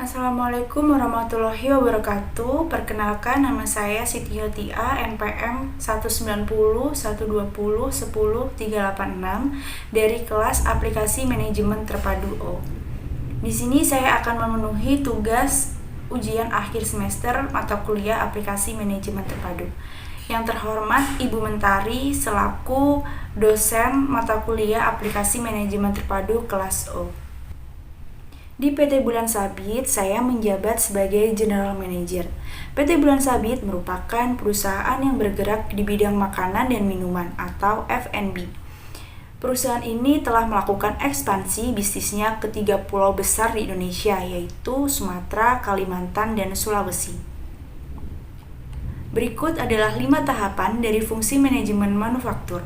Assalamualaikum warahmatullahi wabarakatuh. Perkenalkan, nama saya Siti Hotia, NPM 19012010386 dari kelas Aplikasi Manajemen Terpadu O. Di sini saya akan memenuhi tugas ujian akhir semester mata kuliah Aplikasi Manajemen Terpadu. Yang terhormat Ibu Mentari selaku dosen mata kuliah Aplikasi Manajemen Terpadu kelas O. Di PT Bulan Sabit, saya menjabat sebagai General Manager. PT Bulan Sabit merupakan perusahaan yang bergerak di bidang makanan dan minuman atau F&B. Perusahaan ini telah melakukan ekspansi bisnisnya ke 3 pulau besar di Indonesia, yaitu Sumatera, Kalimantan, dan Sulawesi. Berikut adalah 5 tahapan dari fungsi manajemen manufaktur.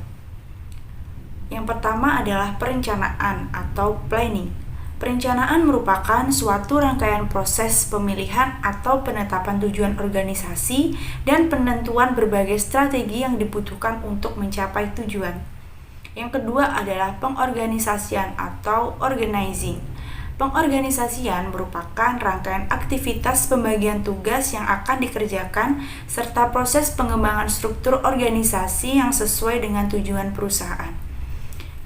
Yang pertama adalah perencanaan atau planning. Perencanaan merupakan suatu rangkaian proses pemilihan atau penetapan tujuan organisasi dan penentuan berbagai strategi yang dibutuhkan untuk mencapai tujuan. Yang kedua adalah pengorganisasian atau organizing. Pengorganisasian merupakan rangkaian aktivitas pembagian tugas yang akan dikerjakan serta proses pengembangan struktur organisasi yang sesuai dengan tujuan perusahaan.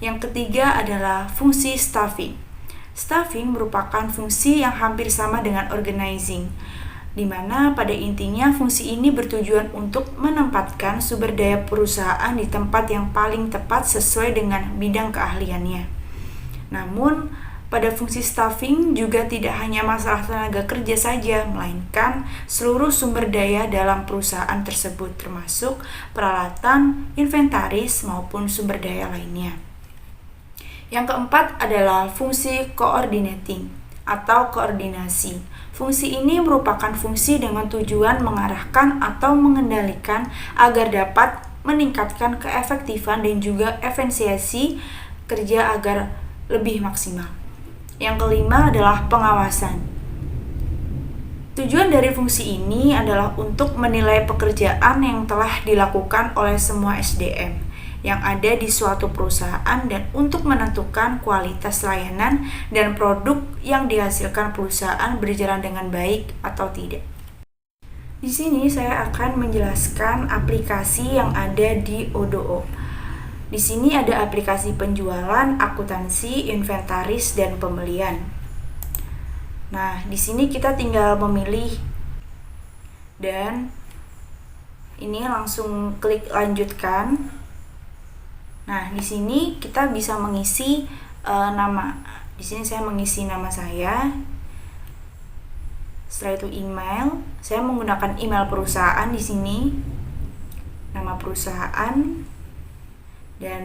Yang ketiga adalah fungsi staffing. Staffing merupakan fungsi yang hampir sama dengan organizing, di mana pada intinya fungsi ini bertujuan untuk menempatkan sumber daya perusahaan di tempat yang paling tepat sesuai dengan bidang keahliannya. Namun, pada fungsi staffing juga tidak hanya masalah tenaga kerja saja, melainkan seluruh sumber daya dalam perusahaan tersebut, termasuk peralatan, inventaris, maupun sumber daya lainnya. Yang keempat adalah fungsi coordinating atau koordinasi. Fungsi ini merupakan fungsi dengan tujuan mengarahkan atau mengendalikan agar dapat meningkatkan keefektifan dan juga efisiensi kerja agar lebih maksimal. Yang kelima adalah pengawasan. Tujuan dari fungsi ini adalah untuk menilai pekerjaan yang telah dilakukan oleh semua SDM yang ada di suatu perusahaan dan untuk menentukan kualitas layanan dan produk yang dihasilkan perusahaan berjalan dengan baik atau tidak. Di sini saya akan menjelaskan aplikasi yang ada di Odoo. Di sini ada aplikasi penjualan, akuntansi, inventaris, dan pembelian. Nah, di sini kita tinggal memilih dan ini langsung klik lanjutkan. Nah, di sini kita bisa mengisi nama. Di sini saya mengisi nama saya. Setelah itu email. Saya menggunakan email perusahaan di sini. Nama perusahaan dan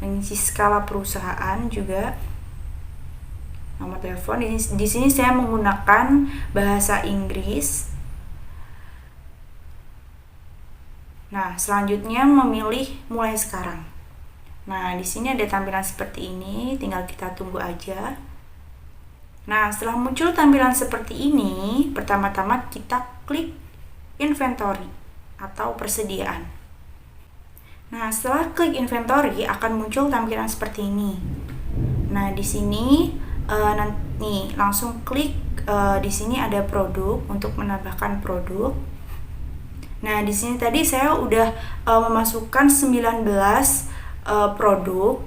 mengisi skala perusahaan juga. Nomor telepon. Di sini saya menggunakan bahasa Inggris. Nah, selanjutnya memilih mulai sekarang. Nah, di sini ada tampilan seperti ini, tinggal kita tunggu aja. Nah, setelah muncul tampilan seperti ini, pertama-tama kita klik inventory atau persediaan. Nah, setelah klik inventory akan muncul tampilan seperti ini. Nah, di sini nanti langsung klik di sini ada produk untuk menambahkan produk. Nah, di sini tadi saya udah memasukkan 19 produk.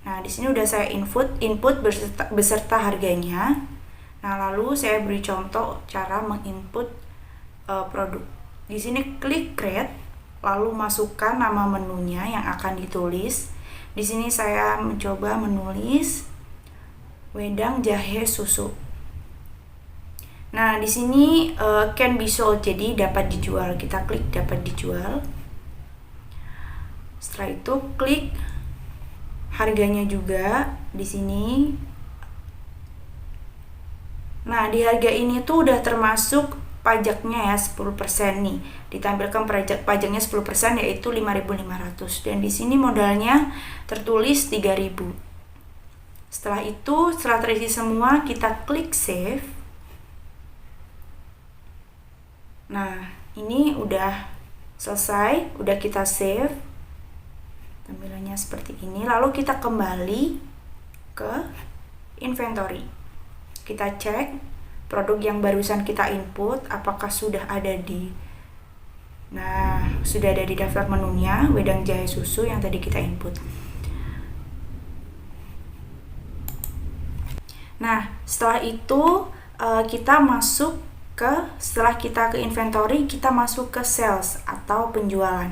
Nah, di sini udah saya input beserta harganya. Nah, lalu saya beri contoh cara menginput produk. Di sini klik create, lalu masukkan nama menunya yang akan ditulis. Di sini saya mencoba menulis wedang jahe susu. Nah, di sini can be sold, jadi dapat dijual. Kita klik dapat dijual. Setelah itu klik harganya juga di sini. Nah, di harga ini tuh udah termasuk pajaknya ya 10% nih. Ditampilkan pajaknya 10% yaitu 5.500 dan di sini modalnya tertulis 3.000. Setelah itu, setelah terisi semua, kita klik save. Nah, ini udah selesai, udah kita save. Tampilannya seperti ini. Lalu kita kembali ke inventory. Kita cek produk yang barusan kita input apakah sudah ada di daftar menunya wedang jahe susu yang tadi kita input. Nah, setelah itu setelah kita ke inventory, kita masuk ke sales atau penjualan.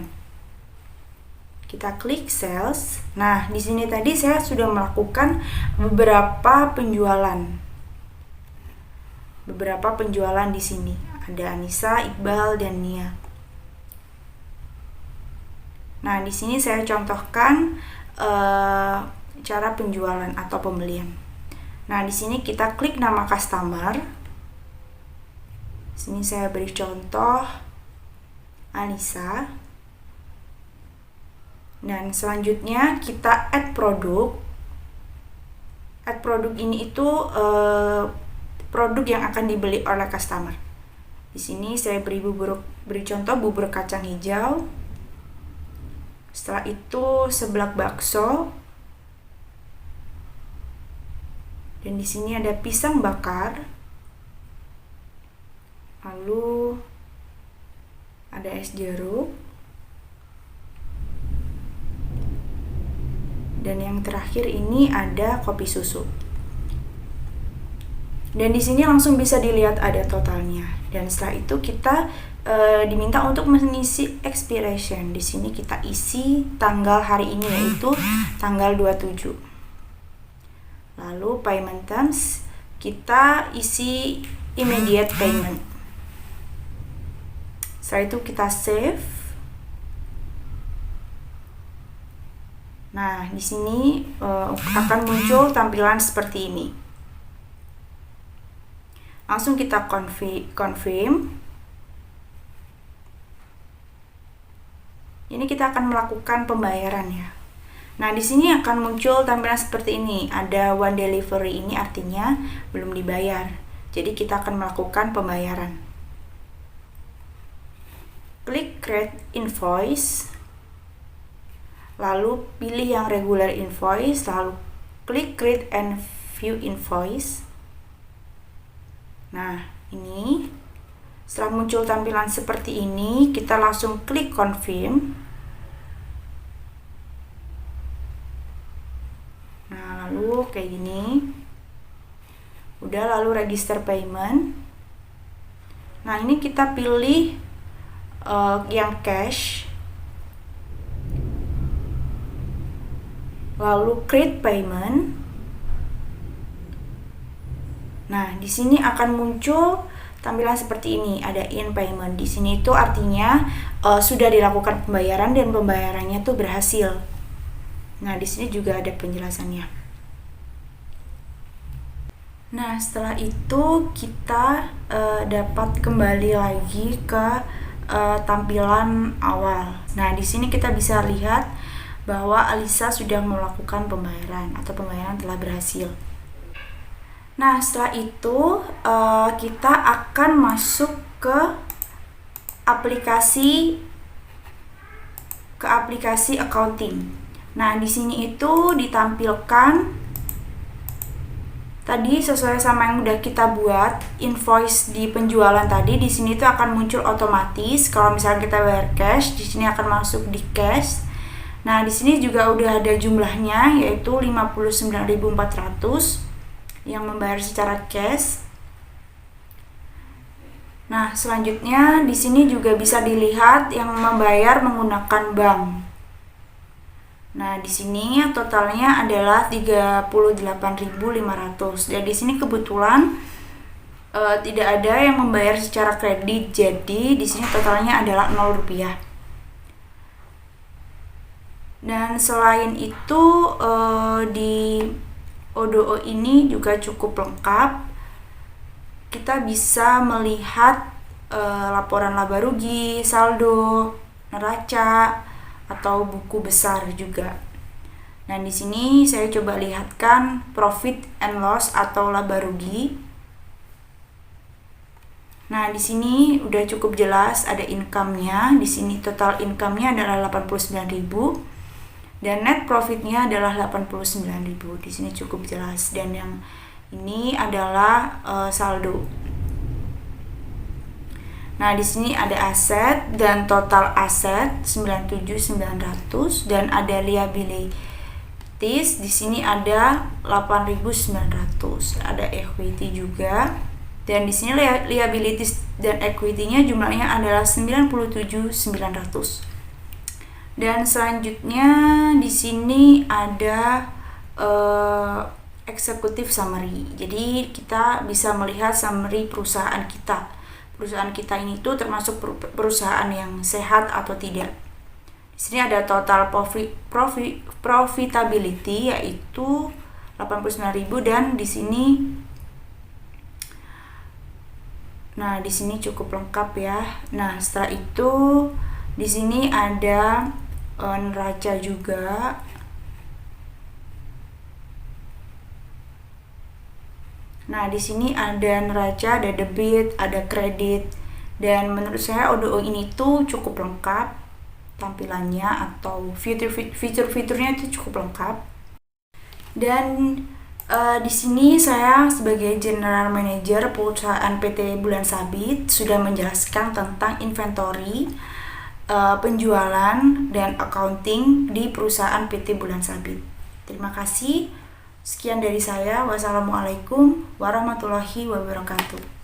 Kita klik sales. Nah, di sini tadi saya sudah melakukan beberapa penjualan. Di sini ada Anissa, Iqbal, dan Nia. Nah, di sini saya contohkan cara penjualan atau pembelian. Nah, di sini kita klik nama customer. Sini saya beri contoh Anissa. Dan selanjutnya kita add produk. Add produk ini itu produk yang akan dibeli oleh customer. Di sini saya beri contoh bubur kacang hijau. Setelah itu seblak bakso. Dan di sini ada pisang bakar. Lalu ada es jeruk. Dan yang terakhir ini ada kopi susu. Dan di sini langsung bisa dilihat ada totalnya. Dan setelah itu kita diminta untuk mengisi expiration. Di sini kita isi tanggal hari ini yaitu tanggal 27. Lalu payment terms kita isi immediate payment. Setelah itu kita save. Nah, di sini akan muncul tampilan seperti ini. Langsung kita confirm. Ini kita akan melakukan pembayaran ya. Nah, di sini akan muncul tampilan seperti ini. Ada one delivery, ini artinya belum dibayar. Jadi kita akan melakukan pembayaran. Klik create invoice. Lalu pilih yang regular invoice, lalu klik create and view invoice. Nah, ini setelah muncul tampilan seperti ini, kita langsung klik confirm. Nah, lalu kayak gini. Udah, lalu register payment. Nah, ini kita pilih yang cash. Lalu create payment. Nah, di sini akan muncul tampilan seperti ini, ada in payment. Di sini itu artinya sudah dilakukan pembayaran dan pembayarannya tuh berhasil. Nah, di sini juga ada penjelasannya. Nah, setelah itu kita dapat kembali lagi ke tampilan awal. Nah, di sini kita bisa lihat bahwa Alisa sudah melakukan pembayaran atau pembayaran telah berhasil. Nah, setelah itu kita akan masuk ke aplikasi accounting. Nah, di sini itu ditampilkan tadi sesuai sama yang udah kita buat invoice di penjualan tadi. Di sini itu akan muncul otomatis. Kalau misalnya kita bayar cash, di sini akan masuk di cash. Nah, di sini juga udah ada jumlahnya yaitu 59.400 yang membayar secara cash. Nah, selanjutnya di sini juga bisa dilihat yang membayar menggunakan bank. Nah, di sini totalnya adalah 38.500. Dan di sini kebetulan tidak ada yang membayar secara kredit. Jadi di sini totalnya adalah Rp0. Dan selain itu di Odoo ini juga cukup lengkap. Kita bisa melihat laporan laba rugi, saldo, neraca, atau buku besar juga. Nah, di sini saya coba lihatkan profit and loss atau laba rugi. Nah, di sini udah cukup jelas ada income-nya. Di sini total income-nya adalah 89.000. Dan net profitnya adalah 89.000. Di sini cukup jelas. Dan yang ini adalah saldo. Nah, di sini ada aset dan total aset 97.900 dan ada liabilities di sini ada 8.900. Ada equity juga. Dan di sini liabilities dan equity-nya jumlahnya adalah 97.900. Dan selanjutnya di sini ada executive summary. Jadi kita bisa melihat summary perusahaan kita. Perusahaan kita ini tuh termasuk perusahaan yang sehat atau tidak. Di sini ada total profitability yaitu 89.000 dan di sini cukup lengkap ya. Nah, setelah itu di sini ada neraca juga. Nah, di sini ada neraca, ada debit, ada kredit. Dan menurut saya O2O ini tuh cukup lengkap tampilannya atau fitur-fiturnya itu cukup lengkap. Dan di sini saya sebagai General Manager perusahaan PT Bulan Sabit sudah menjelaskan tentang inventory, penjualan, dan accounting di perusahaan PT Bulan Sabit. Terima kasih. Sekian dari saya. Wassalamualaikum warahmatullahi wabarakatuh.